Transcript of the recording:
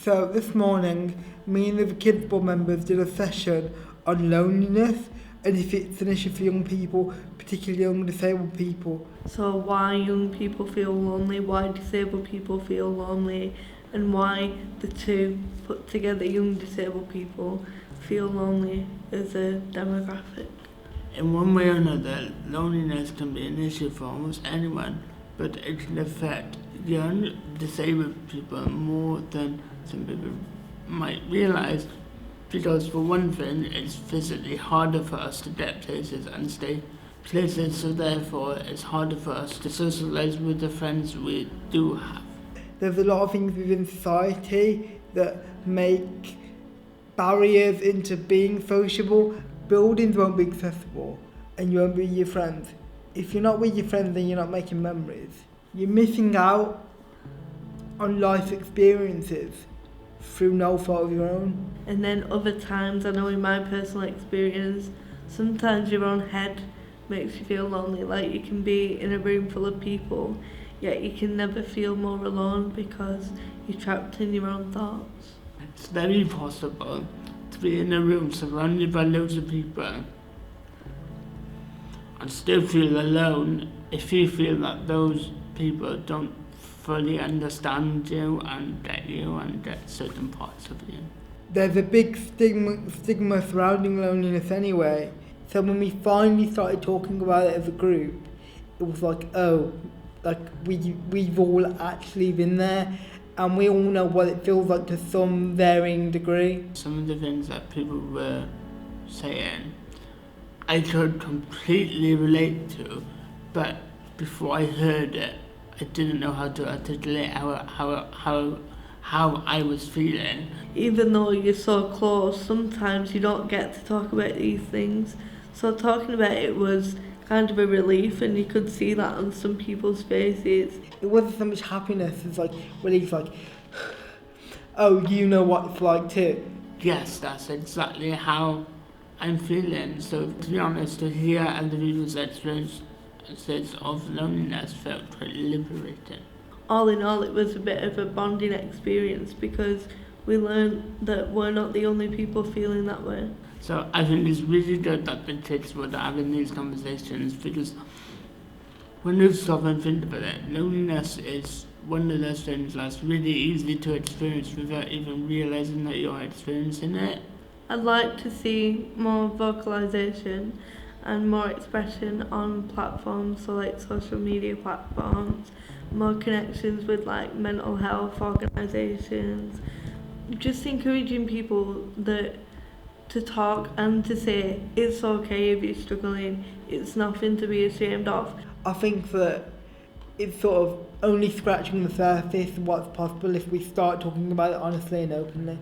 So this morning, me and the Kidz Board members did a session on loneliness and if it's an issue for young people, particularly young disabled people. So why young people feel lonely, why disabled people feel lonely, and why the two put together, young disabled people, feel lonely as a demographic. In one way or another, loneliness can be an issue for almost anyone, but it can affect young disabled people more than some people might realise, because for one thing, it's physically harder for us to get places and stay places, so therefore it's harder for us to socialise with the friends we do have. There's a lot of things within society that make barriers into being sociable. Buildings won't be accessible and you won't be with your friends. If you're not with your friends, then you're not making memories. You're missing out on life experiences through no fault of your own. And then other times, I know in my personal experience, sometimes your own head makes you feel lonely. Like you can be in a room full of people, yet you can never feel more alone because you're trapped in your own thoughts. It's very possible to be in a room surrounded by loads of people and still feel alone if you feel that those people don't fully understand you and get certain parts of you. There's a big stigma surrounding loneliness anyway. So when we finally started talking about it as a group, it was like, oh, like we've all actually been there and we all know what it feels like to some varying degree. Some of the things that people were saying, I could completely relate to, but before I heard it, I didn't know how to articulate how I was feeling. Even though you're so close, sometimes you don't get to talk about these things. So talking about it was kind of a relief, and you could see that on some people's faces. It wasn't so much happiness, it's like relief, like, oh, you know what it's like too. Yes, that's exactly how I'm feeling. So to be honest, to hear other people's experiences of loneliness felt quite liberating. All in all, it was a bit of a bonding experience because we learned that we're not the only people feeling that way. So I think it's really good that the Kidz Board are having these conversations, because when you stop and think about it, loneliness is one of those things that's really easy to experience without even realising that you're experiencing it. I'd like to see more vocalisation and more expression on platforms, so like social media platforms, more connections with like mental health organisations, just encouraging people to talk and to say it's okay if you're struggling, it's nothing to be ashamed of. I think that it's sort of only scratching the surface of what's possible if we start talking about it honestly and openly.